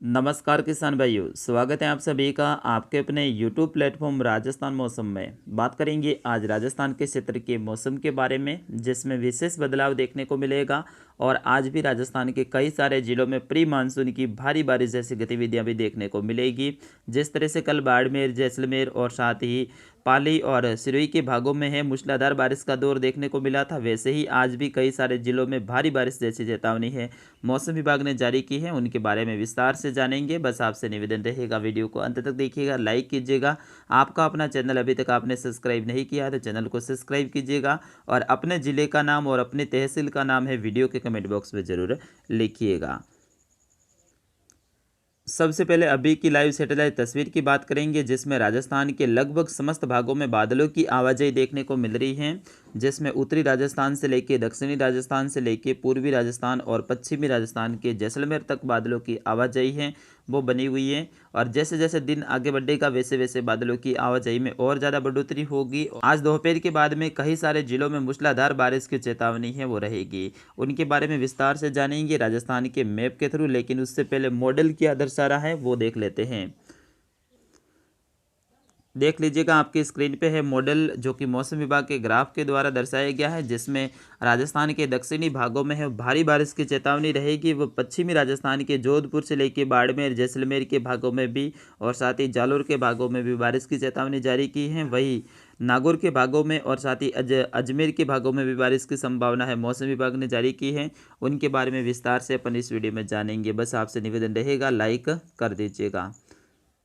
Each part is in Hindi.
नमस्कार किसान भाइयों, स्वागत है आप सभी का आपके अपने YouTube प्लेटफॉर्म राजस्थान मौसम में। बात करेंगे आज राजस्थान के क्षेत्र के मौसम के बारे में, जिसमें विशेष बदलाव देखने को मिलेगा। और आज भी राजस्थान के कई सारे जिलों में प्री मानसून की भारी बारिश जैसी गतिविधियां भी देखने को मिलेगी। जिस तरह से कल बाड़मेर, जैसलमेर और साथ ही पाली और सिरोही के भागों में है मूसलाधार बारिश का दौर देखने को मिला था, वैसे ही आज भी कई सारे जिलों में भारी बारिश जैसी चेतावनी है मौसम विभाग ने जारी की है। उनके बारे में विस्तार से जानेंगे। बस आपसे निवेदन रहेगा, वीडियो को अंत तक देखिएगा, लाइक कीजिएगा। आपका अपना चैनल अभी तक आपने सब्सक्राइब नहीं किया है तो चैनल को सब्सक्राइब कीजिएगा और अपने ज़िले का नाम और अपनी तहसील का नाम है वीडियो के कमेंट बॉक्स में ज़रूर लिखिएगा। सबसे पहले अभी की लाइव सैटेलाइट तस्वीर की बात करेंगे, जिसमें राजस्थान के लगभग समस्त भागों में बादलों की आवाजाही देखने को मिल रही है। जिसमें उत्तरी राजस्थान से लेके दक्षिणी राजस्थान से लेके पूर्वी राजस्थान और पश्चिमी राजस्थान के जैसलमेर तक बादलों की आवाजाही है वो बनी हुई है। और जैसे जैसे दिन आगे बढ़ेगा वैसे वैसे बादलों की आवाजाही में और ज़्यादा बढ़ोतरी होगी। आज दोपहर के बाद में कई सारे जिलों में मूसलाधार बारिश की चेतावनी है वो रहेगी। उनके बारे में विस्तार से जानेंगे राजस्थान के मैप के थ्रू, लेकिन उससे पहले मॉडल क्या दर्शा रहा है वो देख लेते हैं। देख लीजिएगा, आपकी स्क्रीन पे है मॉडल, जो कि मौसम विभाग के ग्राफ के द्वारा दर्शाया गया है। जिसमें राजस्थान के दक्षिणी भागों में है भारी बारिश की चेतावनी रहेगी। वो पश्चिमी राजस्थान के जोधपुर से लेकर बाड़मेर, जैसलमेर के भागों में भी और साथ ही जालोर के भागों में भी बारिश की चेतावनी जारी की है। वही नागौर के भागों में और साथ ही अजमेर के भागों में भी बारिश की संभावना है मौसम विभाग ने जारी की है। उनके बारे में विस्तार से अपन इस वीडियो में जानेंगे। बस आपसे निवेदन रहेगा, लाइक कर दीजिएगा।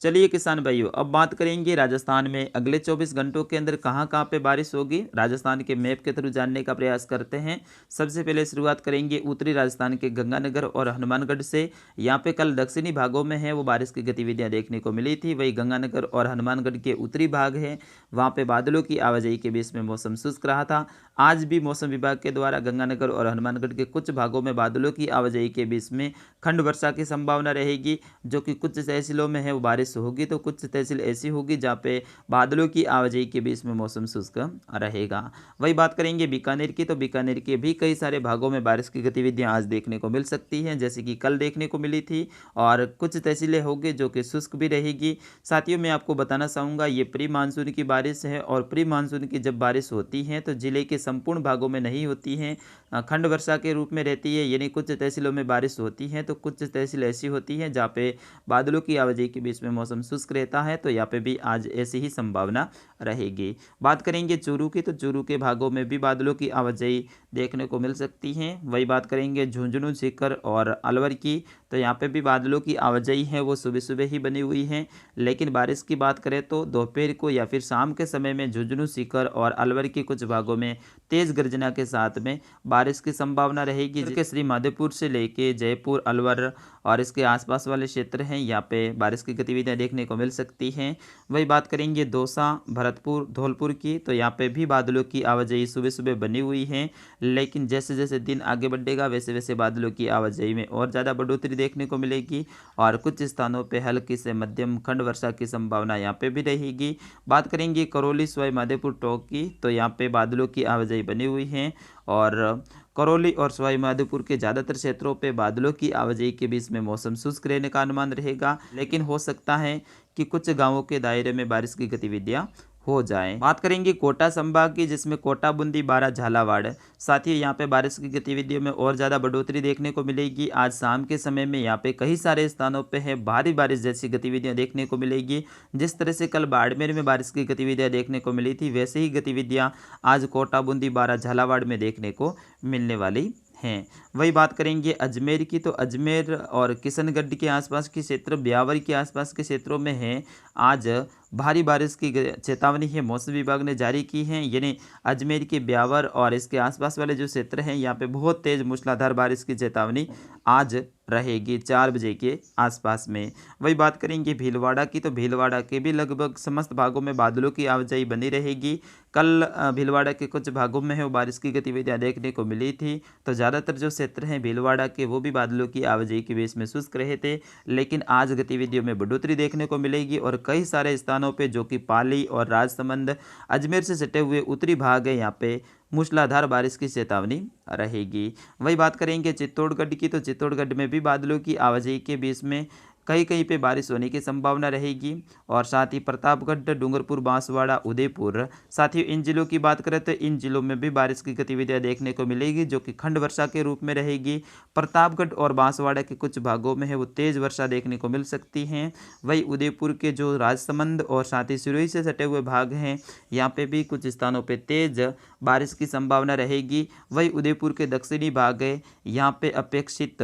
चलिए किसान भाइयों, अब बात करेंगे राजस्थान में अगले 24 घंटों के अंदर कहाँ कहाँ पे बारिश होगी। राजस्थान के मैप के थ्रू जानने का प्रयास करते हैं। सबसे पहले शुरुआत करेंगे उत्तरी राजस्थान के गंगानगर और हनुमानगढ़ से। यहाँ पे कल दक्षिणी भागों में है वो बारिश की गतिविधियाँ देखने को मिली थी। वही गंगानगर और हनुमानगढ़ के उत्तरी भाग है, वहाँ पे बादलों की आवाजाही के बीच में मौसम शुष्क रहा था। आज भी मौसम विभाग के द्वारा गंगानगर और हनुमानगढ़ के कुछ भागों में बादलों की आवाजाही के बीच में खंड वर्षा की संभावना रहेगी, जो कि कुछ तहसीलों में है वो बारिश होगी तो कुछ तहसील ऐसी होगी जहाँ पे बादलों की आवाजाही के बीच में मौसम शुष्क रहेगा। वही बात करेंगे बीकानेर की, तो बीकानेर के भी कई सारे भागों में बारिश की गतिविधियां आज देखने को मिल सकती हैं, जैसे कि कल देखने को मिली थी। और कुछ तहसीलें होगी जो कि शुष्क भी रहेगी। साथियों, मैं आपको बताना चाहूँगा ये प्री मानसून की बारिश है और प्री मानसून की जब बारिश होती है तो जिले के संपूर्ण भागों में नहीं होती है, खंड वर्षा के रूप में रहती है। यानी कुछ तहसीलों में बारिश होती है तो कुछ तहसील ऐसी होती है जहाँ पे बादलों की आवाजाही के बीच में मौसम शुष्क रहता है, तो यहाँ पे भी आज ऐसी ही संभावना रहेगी। बात करेंगे चूरू की, तो चूरू के भागों में भी बादलों की आवाजाही देखने को मिल सकती है। वही बात करेंगे झुंझुनू, सीकर और अलवर की, तो यहाँ पे भी बादलों की आवाजाही है वो सुबह सुबह ही बनी हुई है। लेकिन बारिश की बात करें तो दोपहर को या फिर शाम के समय में झुंझुनू, सीकर और अलवर के कुछ भागों में तेज गर्जना के साथ में बारिश की संभावना रहेगी। जिसके श्री माधोपुर से लेके जयपुर, अलवर और इसके आसपास वाले क्षेत्र हैं, यहाँ पे बारिश की गतिविधियाँ देखने को मिल सकती हैं। वही बात करेंगे दौसा, भरतपुर, धौलपुर की, तो यहाँ पे भी बादलों की आवाजाही सुबह सुबह बनी हुई है। लेकिन जैसे जैसे दिन आगे बढ़ेगा वैसे वैसे बादलों की आवाजाही में और ज़्यादा बढ़ोतरी देखने को मिलेगी और कुछ स्थानों पे हल्की से मध्यम खंड वर्षा की संभावना यहाँ पे भी रहेगी। बात करेंगे करौली, सवाई माधोपुर, टोंक की, तो यहाँ पे बादलों की आवाजाही बनी हुई है और करौली और सवाई माधोपुर के ज़्यादातर क्षेत्रों पे बादलों की आवाजाही के बीच में मौसम शुष्क रहने का अनुमान रहेगा। लेकिन हो सकता है कि कुछ गांवों के दायरे में बारिश की गतिविधियां हो जाएं। बात करेंगे कोटा संभाग की, जिसमें कोटा, बूंदी, बारां, झालावाड़, साथ ही यहाँ पे बारिश की गतिविधियों में और ज़्यादा बढ़ोतरी देखने को मिलेगी। आज शाम के समय में यहाँ पे कई सारे स्थानों पे है भारी बारिश जैसी गतिविधियाँ देखने को मिलेगी। जिस तरह से कल बाड़मेर में बारिश की गतिविधियाँ देखने को मिली थी, वैसे ही गतिविधियाँ आज कोटा, बूंदी, बारां, झालावाड़ में देखने को मिलने वाली हैं। वही बात करेंगे अजमेर की, तो अजमेर और किशनगढ़ के आसपास के क्षेत्र, ब्यावर के आसपास के क्षेत्रों में है आज भारी बारिश की चेतावनी है मौसम विभाग ने जारी की है। यानी अजमेर के ब्यावर और इसके आसपास वाले जो क्षेत्र हैं यहाँ पे बहुत तेज़ मूसलाधार बारिश की चेतावनी आज रहेगी 4 बजे के आसपास में। वही बात करेंगे भीलवाड़ा की, तो भीलवाड़ा के भी लगभग समस्त भागों में बादलों की आवाजाही बनी रहेगी। कल भीलवाड़ा के कुछ भागों में है वो बारिश की गतिविधियाँ देखने को मिली थी, तो ज़्यादातर जो क्षेत्र हैं भीलवाड़ा के वो भी बादलों की आवाजाही के बीच में शुष्क रहे थे। लेकिन आज गतिविधियों में बढ़ोतरी देखने को मिलेगी और कई सारे स्थानों पे, जो कि पाली और राजसमंद, अजमेर से सटे हुए उत्तरी भाग है, यहाँ पे मूसलाधार बारिश की चेतावनी रहेगी। वही बात करेंगे चित्तौड़गढ़ की, तो चित्तौड़गढ़ में भी बादलों की आवाजाही के बीच में कहीं कहीं पे बारिश होने की संभावना रहेगी। और साथ ही प्रतापगढ़, डूंगरपुर, बांसवाड़ा, उदयपुर, साथ ही इन जिलों की बात करें तो इन जिलों में भी बारिश की गतिविधियां देखने को मिलेगी, जो कि खंड वर्षा के रूप में रहेगी। प्रतापगढ़ और बांसवाड़ा के कुछ भागों में है वो तेज वर्षा देखने को मिल सकती है। वही उदयपुर के जो राजसमंद और साथ ही सिरोही से सटे हुए भाग हैं, यहाँ पे भी कुछ स्थानों पे तेज बारिश की संभावना रहेगी। वही उदयपुर के दक्षिणी भाग है, यहाँ पे अपेक्षित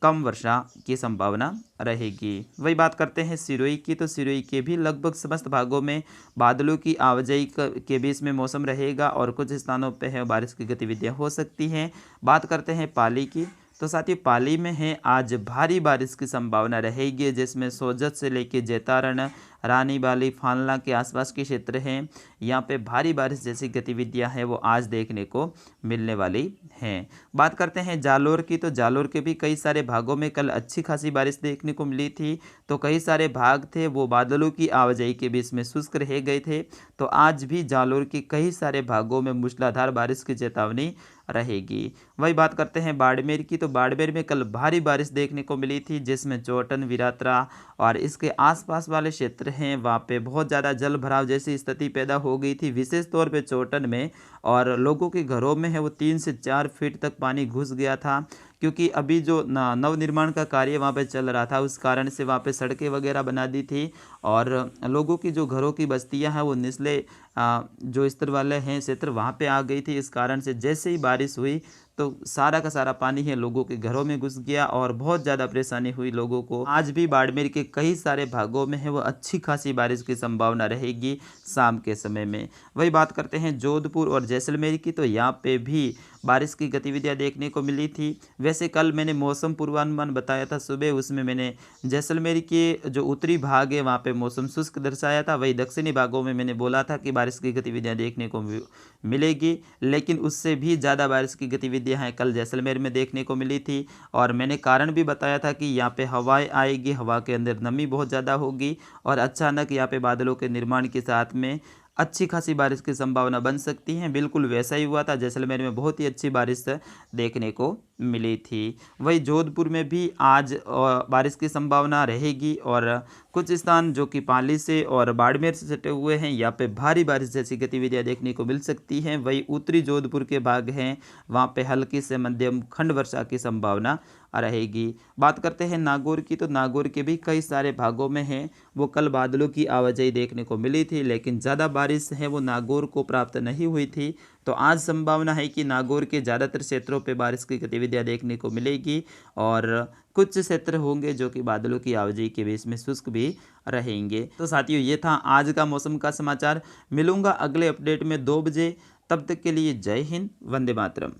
कम वर्षा की संभावना रहेगी। वही बात करते हैं सिरोही की, तो सिरोही के भी लगभग समस्त भागों में बादलों की आवाजाही के बीच में मौसम रहेगा और कुछ स्थानों पे है बारिश की गतिविधियां हो सकती हैं। बात करते हैं पाली की, तो साथ ही पाली में है आज भारी बारिश की संभावना रहेगी, जिसमें सोजत से लेकर जैतारण, रानी बाली, फालना के आसपास के क्षेत्र हैं, यहाँ पे भारी बारिश जैसी गतिविधियां हैं वो आज देखने को मिलने वाली हैं। बात करते हैं जालोर की, तो जालोर के भी कई सारे भागों में कल अच्छी खासी बारिश देखने को मिली थी, तो कई सारे भाग थे वो बादलों की आवाजाही के बीच में शुष्क रह गए थे। तो आज भी जालोर के कई सारे भागों में मूसलाधार बारिश की चेतावनी रहेगी। वही बात करते हैं बाड़मेर की, तो बाड़मेर में कल भारी बारिश देखने को मिली थी, जिसमें चोटन, विरात्रा और इसके आसपास वाले क्षेत्र हैं वहाँ पे बहुत ज़्यादा जल भराव जैसी स्थिति पैदा हो गई थी, विशेष तौर पे चोटन में। और लोगों के घरों में है वो 3 से 4 फीट तक पानी घुस गया था, क्योंकि अभी जो नवनिर्माण का कार्य वहाँ पे चल रहा था, उस कारण से वहाँ पे सड़कें वगैरह बना दी थी और लोगों की जो घरों की बस्तियाँ हैं वो निचले जो स्तर वाले हैं क्षेत्र वहाँ पे आ गई थी। इस कारण से जैसे ही बारिश हुई तो सारा का सारा पानी है लोगों के घरों में घुस गया और बहुत ज़्यादा परेशानी हुई लोगों को। आज भी बाड़मेर के कई सारे भागों में है वो अच्छी खासी बारिश की संभावना रहेगी शाम के समय में। वही बात करते हैं जोधपुर और जैसलमेर की, तो यहाँ पे भी बारिश की गतिविधियाँ देखने को मिली थी। वैसे कल मैंने मौसम पूर्वानुमान बताया था सुबह, उसमें मैंने जैसलमेर के जो उत्तरी भाग है वहाँ पे मौसम शुष्क दर्शाया था। वही दक्षिणी भागों में मैंने बोला था कि बारिश की गतिविधियाँ देखने को मिलेगी, लेकिन उससे भी ज़्यादा बारिश की गतिविधियाँ हैं कल जैसलमेर में देखने को मिली थी। और मैंने कारण भी बताया था कि यहाँ पे हवाएं आएगी, हवा के अंदर नमी बहुत ज़्यादा होगी और अचानक यहाँ पे बादलों के निर्माण के साथ में अच्छी खासी बारिश की संभावना बन सकती है। बिल्कुल वैसा ही हुआ था, जैसलमेर में बहुत ही अच्छी बारिश देखने को मिली थी। वही जोधपुर में भी आज बारिश की संभावना रहेगी और कुछ स्थान जो कि पाली से और बाड़मेर से सटे हुए हैं, यहाँ पे भारी बारिश जैसी गतिविधियाँ देखने को मिल सकती हैं। वही उत्तरी जोधपुर के भाग हैं, वहाँ पे हल्की से मध्यम खंड वर्षा की संभावना रहेगी। बात करते हैं नागौर की, तो नागौर के भी कई सारे भागों में हैं वो कल बादलों की आवाजाही देखने को मिली थी, लेकिन ज़्यादा बारिश है वो नागौर को प्राप्त नहीं हुई थी। तो आज संभावना है कि नागौर के ज़्यादातर क्षेत्रों पे बारिश की गतिविधियां देखने को मिलेगी और कुछ क्षेत्र होंगे जो कि बादलों की आवाजाही के बीच में शुष्क भी रहेंगे। तो साथियों, ये था आज का मौसम का समाचार। मिलूंगा अगले अपडेट में 2 बजे। तब तक के लिए जय हिंद, वंदे मातरम।